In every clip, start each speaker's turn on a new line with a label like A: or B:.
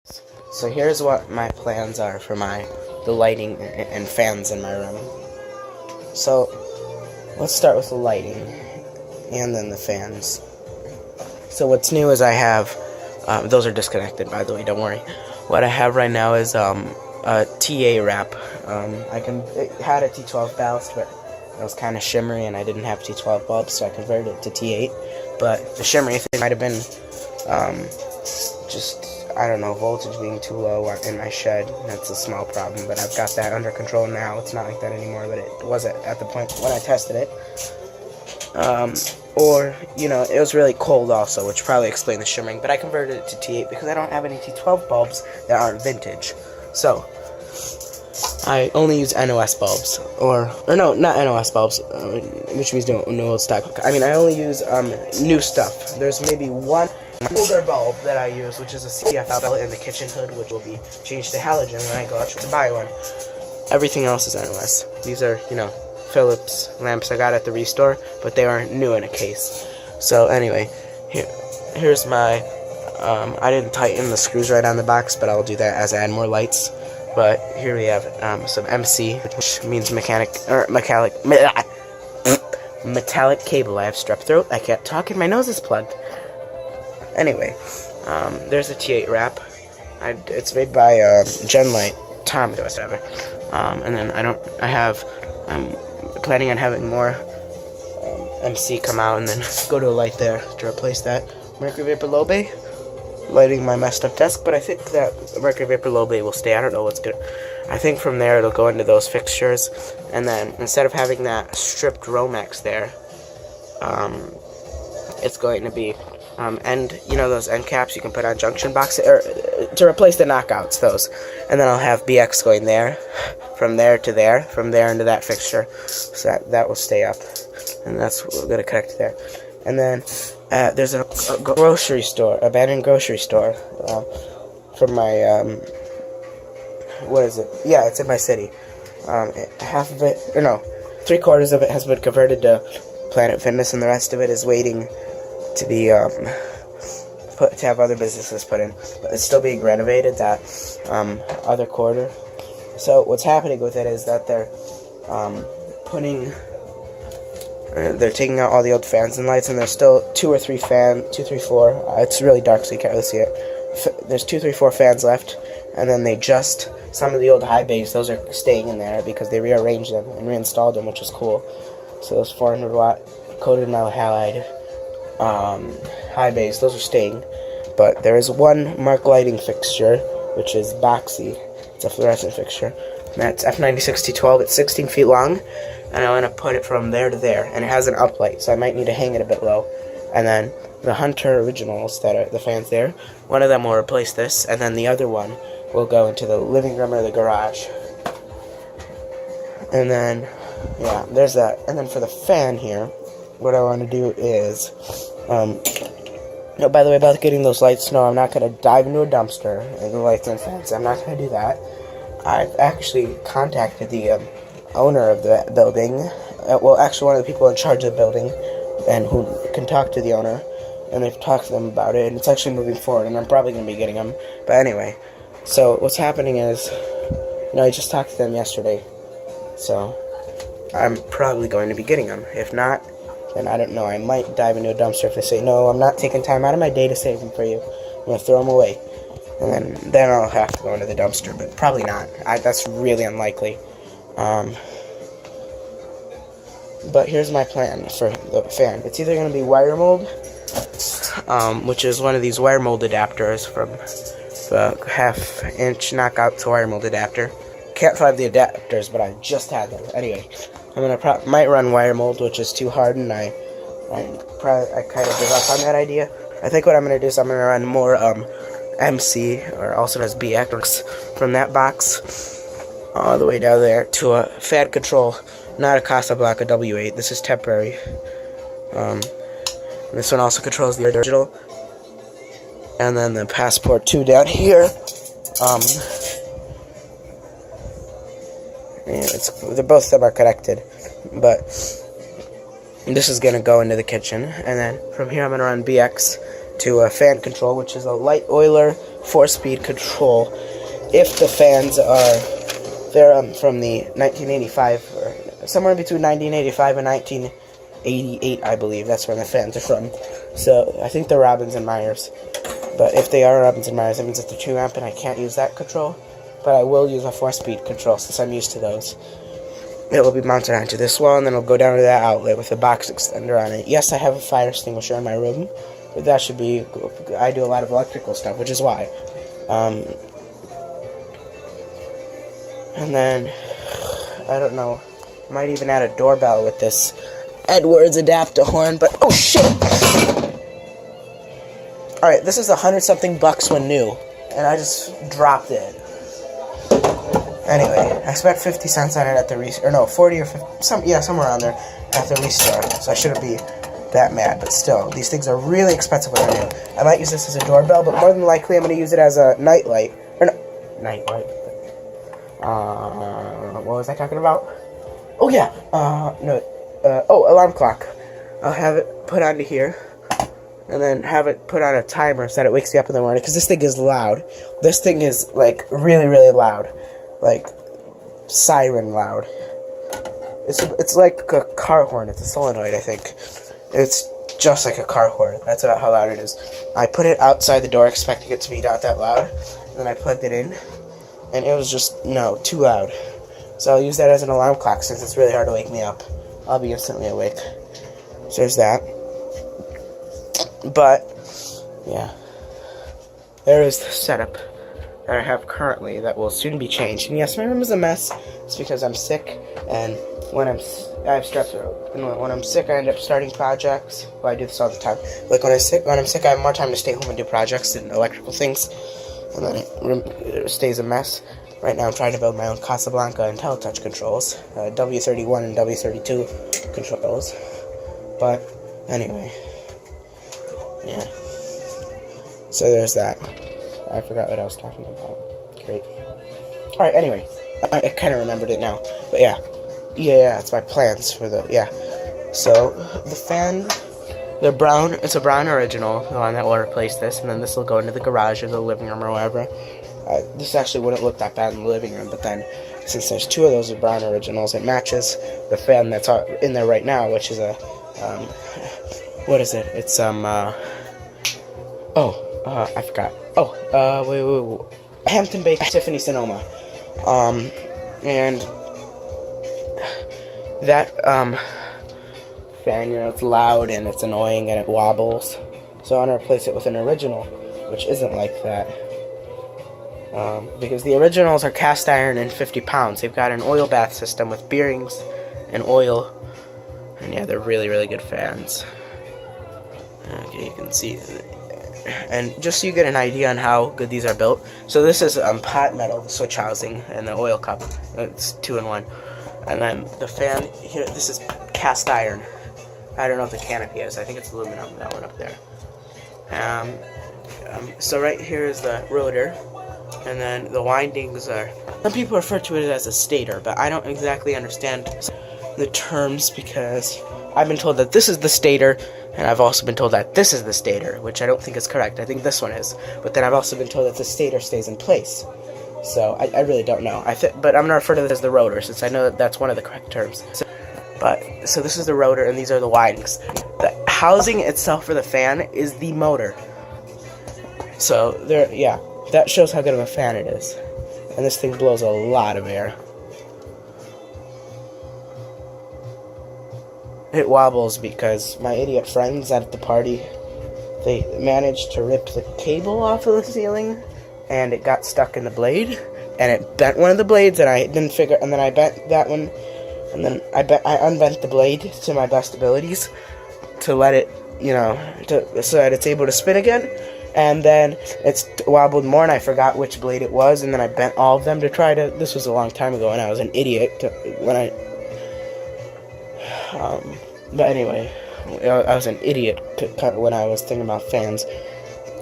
A: So here's what my plans are for the lighting and fans in my room. So let's start with the lighting and then the fans. So what's new is I have, those are disconnected by the way, don't worry. What I have right now is a TA wrap. It had a T12 ballast, but it was kind of shimmery and I didn't have T12 bulbs, so I converted it to T8. But the shimmery thing might have been just, I don't know, voltage being too low in my shed. That's a small problem, but I've got that under control now. It's not like that anymore, but it was at the point when I tested it. Or, you know, it was really cold also, which probably explained the shimmering, but I converted it to T8 because I don't have any T12 bulbs that aren't vintage. So I only use NOS bulbs, or no, not NOS bulbs, which means no old stock. I mean, I only use new stuff. There's maybe one older bulb that I use, which is a CFL bulb in the kitchen hood, which will be changed to halogen when I go out to buy one. Everything else is NOS. These are, you know, Philips lamps I got at the Restore, but they are new in a case. So anyway, here's my, I didn't tighten the screws right on the box, but I'll do that as I add more lights. But here we have some MC, which means metallic cable. I have strep throat. I can't talk and my nose is plugged. Anyway, there's a T8 wrap. It's made by Genlight, Tom does whatever. And then I'm planning on having more MC come out and then go to a light there to replace that Mercury Vapor Low Bay lighting my messed up desk, but I think that Mercury Vapor Low Bay will stay. I don't know what's good. I think from there it'll go into those fixtures, and then instead of having that stripped Romex there, it's going to be end, you know, those end caps you can put on junction boxes, or to replace the knockouts, those. And then I'll have BX going there, from there to there, from there into that fixture, so that will stay up, and that's what we're going to connect there. And then there's a grocery store, abandoned grocery store, from my, what is it? Yeah, it's in my city. Half of it, or no, 3/4 of it has been converted to Planet Fitness, and the rest of it is waiting to be to have other businesses put in, but it's still being renovated, that other quarter. So what's happening with it is that they're taking out all the old fans and lights, and there's still 2 or 3 4. It's really dark, so you can't really see it. There's 2, 3, 4 fans left, and then some of the old high bays, those are staying in there because they rearranged them and reinstalled them, which is cool. So those 400 watt coated metal halide high bays, those are staying. But there is one Mark lighting fixture, which is boxy. It's a fluorescent fixture. And that's F96T12. It's 16 feet long, and I want to put it from there to there. And it has an uplight, so I might need to hang it a bit low. And then the Hunter originals that are the fans there, one of them will replace this, and then the other one will go into the living room or the garage. And then, yeah, there's that. And then for the fan here, what I want to do is, no, by the way, about getting those lights, no, I'm not going to dive into a dumpster and the lights and fans. I'm not going to do that. I've actually contacted the owner of the building, well, actually one of the people in charge of the building, and who can talk to the owner, and they've talked to them about it, and it's actually moving forward, and I'm probably going to be getting them. But anyway, so what's happening is, you know, I just talked to them yesterday, so I'm probably going to be getting them. If not, then I don't know, I might dive into a dumpster if they say, no, I'm not taking time out of my day to save them for you, I'm going to throw them away. And then I'll have to go into the dumpster, but probably not. That's really unlikely. But here's my plan for the fan. It's either going to be wire mold, which is one of these wire mold adapters from the 1/2 inch knockout to wire mold adapter. Can't find the adapters, but I just had them. Anyway, I'm gonna might run wire mold, which is too hard, and I kind of give up on that idea. I think what I'm gonna do is I'm gonna run more MC, or also known as BX, from that box all the way down there to a fan control, not a Casablanca W8. This is temporary. This one also controls the original, and then the Passport 2 down here. Yeah, both of them are connected, but this is gonna go into the kitchen, and then from here I'm gonna run BX to a fan control, which is a light oiler 4-speed control. If the fans are, they're from the 1985, or somewhere between 1985 and 1988, I believe. That's where the fans are from. So I think they're Robbins and Myers. But if they are Robbins and Myers, that means that they're 2 amp, and I can't use that control. But I will use a 4-speed control since I'm used to those. It will be mounted onto this wall, and then it'll go down to that outlet with a box extender on it. Yes, I have a fire extinguisher in my room, but that should be... I do a lot of electrical stuff, which is why. And then, I don't know, might even add a doorbell with this Edwards adapter horn, but oh shit! Alright, this is $100-something when new, and I just dropped it. Anyway, I spent 50 cents on it at the restore, or no, 40 or 50, somewhere around there at the restore, so I shouldn't be that mad, but still, these things are really expensive when they're new. I might use this as a doorbell, but more than likely I'm going to use it as a night light, or no, night light. What was I talking about? Oh yeah, alarm clock. I'll have it put onto here, and then have it put on a timer so that it wakes you up in the morning, because this thing is loud. This thing is, like, really, really loud. Like, siren loud. It's like a car horn. It's a solenoid, I think. It's just like a car horn. That's about how loud it is. I put it outside the door expecting it to be not that loud, and then I plugged it in, and it was just, no, too loud. So I'll use that as an alarm clock since it's really hard to wake me up. I'll be instantly awake. So there's that. But, yeah. There is the setup that I have currently that will soon be changed. And yes, my room is a mess. It's because I'm sick, and when I have strep throat. And when I'm sick, I end up starting projects. Well, I do this all the time. Like when I'm sick, I have more time to stay home and do projects and electrical things. And then it stays a mess. Right now I'm trying to build my own Casablanca IntelliTouch controls. W31 and W32 controls. But, anyway. Yeah. So there's that. I forgot what I was talking about. Great. Alright, anyway. I kind of remembered it now. But yeah. Yeah, it's my plans for the... Yeah. So, the fan... They're brown. It's a brown original, the one that will replace this. And then this will go into the garage or the living room or wherever. This actually wouldn't look that bad in the living room. But then, since there's 2 of those brown originals, it matches the fan that's in there right now, which is a... what is it? It's, I forgot. Wait. Hampton-based Tiffany Sonoma. And that, fan, you know, it's loud and it's annoying and it wobbles. So I want to replace it with an original, which isn't like that. Because the originals are cast iron and 50 pounds. They've got an oil bath system with bearings and oil. And yeah, they're really, really good fans. Okay, you can see. And just so you get an idea on how good these are built. So this is pot metal, the switch housing, and the oil cup. It's 2-in-1. And then the fan here, this is cast iron. I don't know what the canopy is. I think it's aluminum, that one up there. So right here is the rotor. And then the windings are... Some people refer to it as a stator, but I don't exactly understand the terms because I've been told that this is the stator, and I've also been told that this is the stator, which I don't think is correct. I think this one is. But then I've also been told that the stator stays in place. So I really don't know. But I'm going to refer to this as the rotor, since I know that that's one of the correct terms. So this is the rotor, and these are the windings. The housing itself for the fan is the motor. So yeah, that shows how good of a fan it is. And this thing blows a lot of air. It wobbles because my idiot friends at the party, they managed to rip the cable off of the ceiling, and it got stuck in the blade, and it bent one of the blades, and I didn't figure, and then I bent that one, and then I unbent the blade to my best abilities to let it, so that it's able to spin again, and then it's wobbled more, and I forgot which blade it was, and then I bent all of them to try to, this was a long time ago, and I was an idiot but anyway, I was an idiot when I was thinking about fans.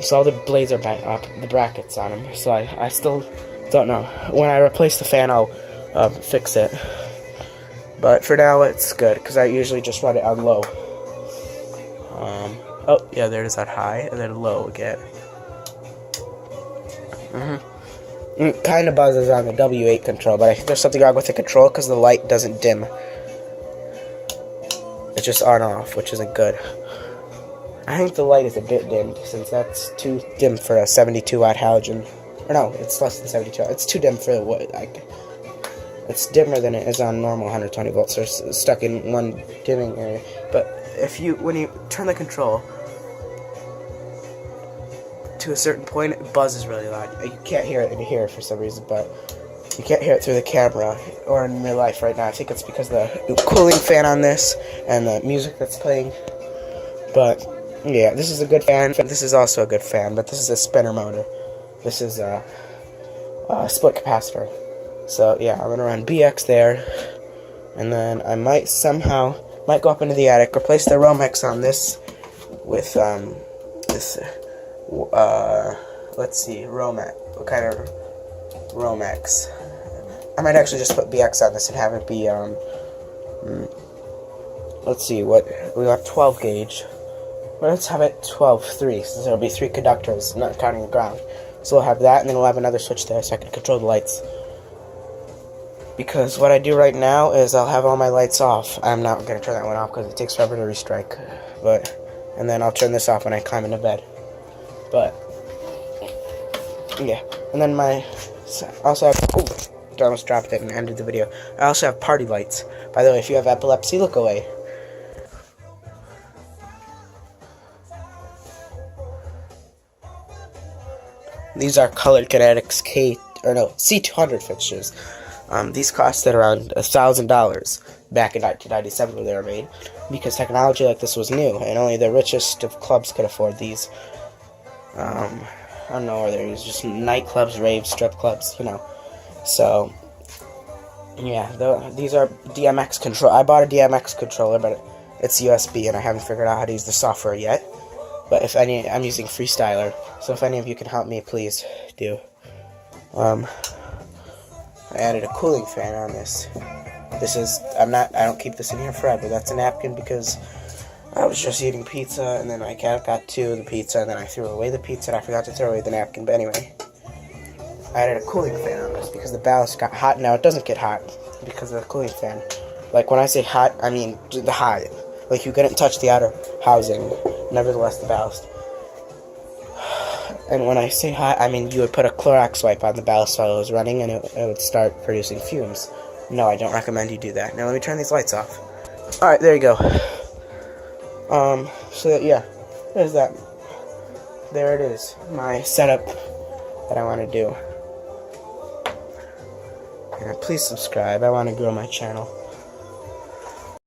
A: So all the blades are bent up, the brackets on them. So I still don't know. When I replace the fan, I'll fix it. But for now, it's good because I usually just run it on low. Oh, yeah, there it is at high, and then low again. It kind of buzzes on the W8 control, but I think there's something wrong with the control because the light doesn't dim. It's just on off, which isn't good. I think the light is a bit dimmed, since that's too dim for a 72 watt halogen. Or no, it's less than 72 watt. It's too dim for what, like, it's dimmer than it is on normal 120 volts. So it's stuck in one dimming area. But when you turn the control to a certain point, it buzzes really loud. You can't hear it in here for some reason, but you can't hear it through the camera or in real life right now. I think it's because of the cooling fan on this and the music that's playing. But yeah, this is a good fan. This is also a good fan, but this is a spinner motor. This is a split capacitor. So yeah, I'm gonna run BX there, and then I might go up into the attic, replace the Romex on this with this. Let's see, Romex. What kind of Romex? I might actually just put BX on this and have it be let's see, what we got 12 gauge. Well, let's have it 12-3, since there'll be 3 conductors, not counting the ground. So we'll have that, and then we'll have another switch there so I can control the lights. Because what I do right now is I'll have all my lights off. I'm not going to turn that one off because it takes forever to restrike. And then I'll turn this off when I climb into bed. But yeah, and then I also have, I almost dropped it and ended the video. I also have party lights. By the way, if you have epilepsy, look away. These are Colored Kinetics C200 fixtures. These costed around $1,000 back in 1997 when they were made, because technology like this was new, and only the richest of clubs could afford these. I don't know where they're used, just nightclubs, raves, strip clubs, you know. So, yeah, these are DMX control. I bought a DMX controller, but it's USB, and I haven't figured out how to use the software yet. But I'm using Freestyler, so if any of you can help me, please do. I added a cooling fan on this. I don't keep this in here forever. That's a napkin because I was just eating pizza, and then my cat got 2 of the pizza, and then I threw away the pizza, and I forgot to throw away the napkin. But anyway, I added a cooling fan on this because the ballast got hot. Now it doesn't get hot because of the cooling fan. Like, when I say hot, I mean the hot. Like, you couldn't touch the outer housing, nevertheless the ballast. And when I say hot, I mean you would put a Clorox wipe on the ballast while it was running, and it would start producing fumes. No, I don't recommend you do that. Now let me turn these lights off. Alright, there you go. Yeah, there's that. There it is, my setup that I want to do. And please subscribe, I want to grow my channel.